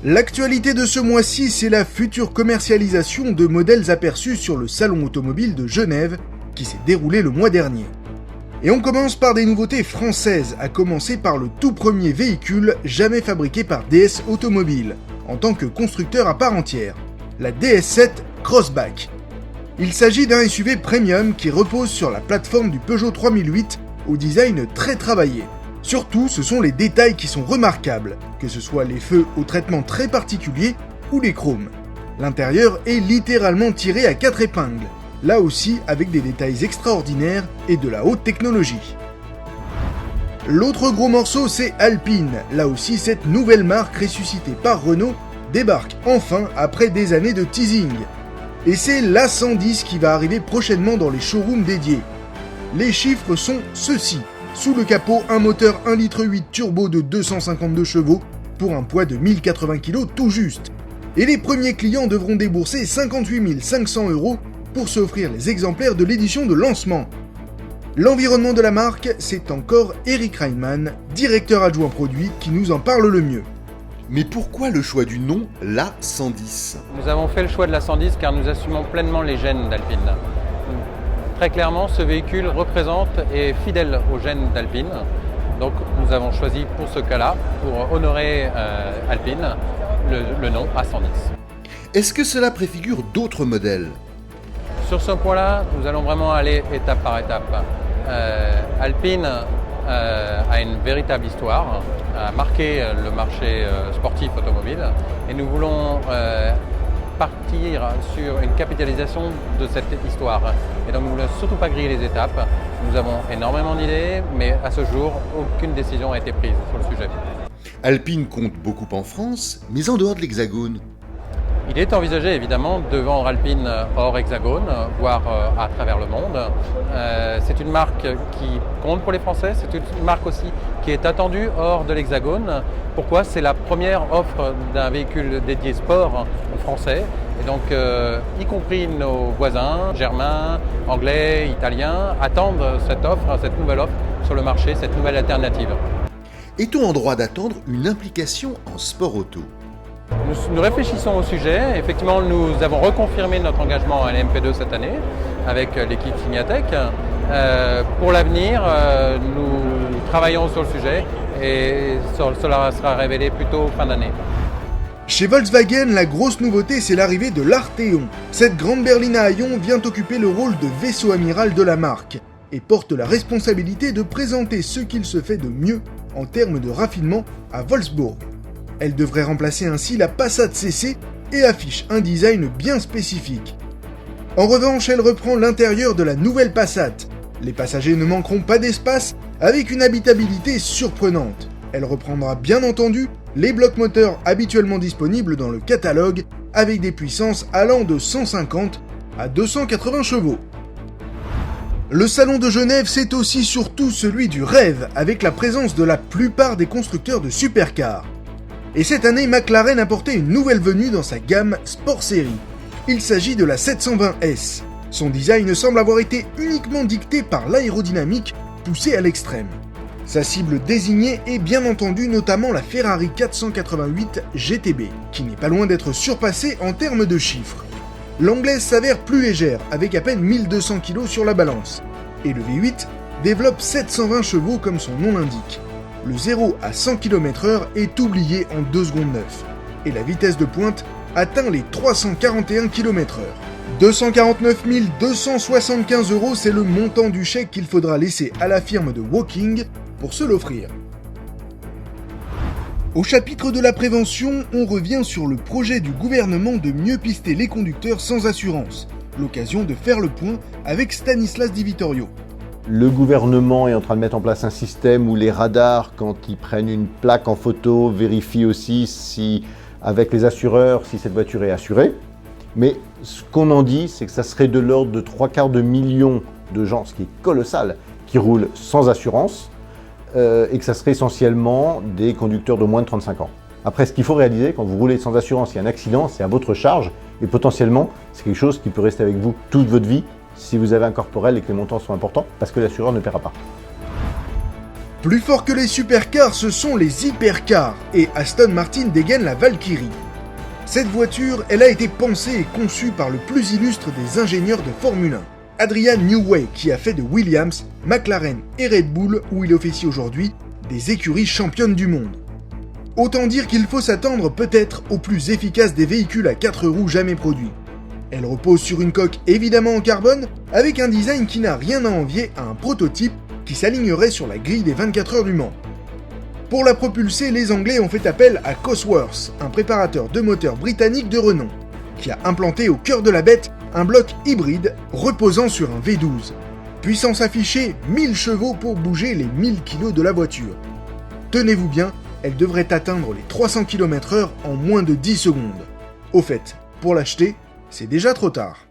L'actualité de ce mois-ci, c'est la future commercialisation de modèles aperçus sur le Salon automobile de Genève qui s'est déroulé le mois dernier. Et on commence par des nouveautés françaises, à commencer par le tout premier véhicule jamais fabriqué par DS Automobile, en tant que constructeur à part entière, la DS7 Crossback. Il s'agit d'un SUV premium qui repose sur la plateforme du Peugeot 3008 au design très travaillé. Surtout, ce sont les détails qui sont remarquables, que ce soit les feux au traitement très particulier ou les chromes. L'intérieur est littéralement tiré à 4 épingles, là aussi avec des détails extraordinaires et de la haute technologie. L'autre gros morceau, c'est Alpine. Là aussi, cette nouvelle marque ressuscitée par Renault débarque enfin après des années de teasing. Et c'est l'A110 qui va arriver prochainement dans les showrooms dédiés. Les chiffres sont ceux-ci. Sous le capot, un moteur 1,8 litre turbo de 252 chevaux pour un poids de 1080 kg tout juste. Et les premiers clients devront débourser 58 500 € pour s'offrir les exemplaires de l'édition de lancement. L'environnement de la marque, c'est encore Eric Reimann, directeur adjoint produit, qui nous en parle le mieux. Mais pourquoi le choix du nom l'A110 ? Nous avons fait le choix de l'A110 car nous assumons pleinement les gènes d'Alpine. Très clairement, ce véhicule représente et est fidèle aux gènes d'Alpine. Donc nous avons choisi pour ce cas-là, pour honorer Alpine, le nom A110. Est-ce que cela préfigure d'autres modèles ? Sur ce point-là, nous allons vraiment aller étape par étape. Alpine a une véritable histoire, a marqué le marché sportif automobile et nous voulons partir sur une capitalisation de cette histoire. Et donc nous ne voulons surtout pas griller les étapes. Nous avons énormément d'idées, mais à ce jour, aucune décision n'a été prise sur le sujet. Alpine compte beaucoup en France, mais en dehors de l'Hexagone. Il est envisagé évidemment de vendre Alpine hors Hexagone, voire à travers le monde. C'est une marque qui compte pour les Français, c'est une marque aussi qui est attendue hors de l'Hexagone. Pourquoi ? C'est la première offre d'un véhicule dédié sport français. Et donc, y compris nos voisins, germains, anglais, italiens, attendent cette offre, cette nouvelle offre sur le marché, cette nouvelle alternative. Est-on en droit d'attendre une implication en sport auto ? Nous réfléchissons au sujet. Effectivement, nous avons reconfirmé notre engagement à l'MP2 cette année avec l'équipe Signatech. Pour l'avenir, nous travaillons sur le sujet et cela sera révélé plutôt fin d'année. Chez Volkswagen, la grosse nouveauté, c'est l'arrivée de l'Arteon. Cette grande berline à haillons vient occuper le rôle de vaisseau amiral de la marque et porte la responsabilité de présenter ce qu'il se fait de mieux en termes de raffinement à Wolfsburg. Elle devrait remplacer ainsi la Passat CC et affiche un design bien spécifique. En revanche, elle reprend l'intérieur de la nouvelle Passat. Les passagers ne manqueront pas d'espace avec une habitabilité surprenante. Elle reprendra bien entendu les blocs moteurs habituellement disponibles dans le catalogue avec des puissances allant de 150 à 280 chevaux. Le salon de Genève, c'est aussi surtout celui du rêve avec la présence de la plupart des constructeurs de supercars. Et cette année, McLaren a porté une nouvelle venue dans sa gamme Sport Series. Il s'agit de la 720S. Son design semble avoir été uniquement dicté par l'aérodynamique poussée à l'extrême. Sa cible désignée est bien entendu notamment la Ferrari 488 GTB, qui n'est pas loin d'être surpassée en termes de chiffres. L'anglaise s'avère plus légère, avec à peine 1200 kg sur la balance. Et le V8 développe 720 chevaux comme son nom l'indique. Le 0 à 100 km/h est oublié en 2 secondes 9, et la vitesse de pointe atteint les 341 km/h. 249 275 €, c'est le montant du chèque qu'il faudra laisser à la firme de Woking pour se l'offrir. Au chapitre de la prévention, on revient sur le projet du gouvernement de mieux pister les conducteurs sans assurance. L'occasion de faire le point avec Stanislas Di Vittorio. Le gouvernement est en train de mettre en place un système où les radars, quand ils prennent une plaque en photo, vérifient aussi si, avec les assureurs, si cette voiture est assurée. Mais ce qu'on en dit, c'est que ça serait de l'ordre de 750 000 de gens, ce qui est colossal, qui roulent sans assurance, et que ça serait essentiellement des conducteurs de moins de 35 ans. Après, ce qu'il faut réaliser, quand vous roulez sans assurance, il y a un accident, c'est à votre charge, et potentiellement, c'est quelque chose qui peut rester avec vous toute votre vie, si vous avez un corporel et que les montants sont importants, parce que l'assureur ne paiera pas. Plus fort que les supercars, ce sont les hypercars, et Aston Martin dégaine la Valkyrie. Cette voiture, elle a été pensée et conçue par le plus illustre des ingénieurs de Formule 1, Adrian Newey, qui a fait de Williams, McLaren et Red Bull, où il officie aujourd'hui, des écuries championnes du monde. Autant dire qu'il faut s'attendre peut-être au plus efficace des véhicules à 4 roues jamais produits. Elle repose sur une coque évidemment en carbone, avec un design qui n'a rien à envier à un prototype qui s'alignerait sur la grille des 24 heures du Mans. Pour la propulser, les Anglais ont fait appel à Cosworth, un préparateur de moteurs britannique de renom, qui a implanté au cœur de la bête un bloc hybride reposant sur un V12. Puissance affichée, 1000 chevaux pour bouger les 1000 kg de la voiture. Tenez-vous bien, elle devrait atteindre les 300 km/h en moins de 10 secondes. Au fait, pour l'acheter, c'est déjà trop tard.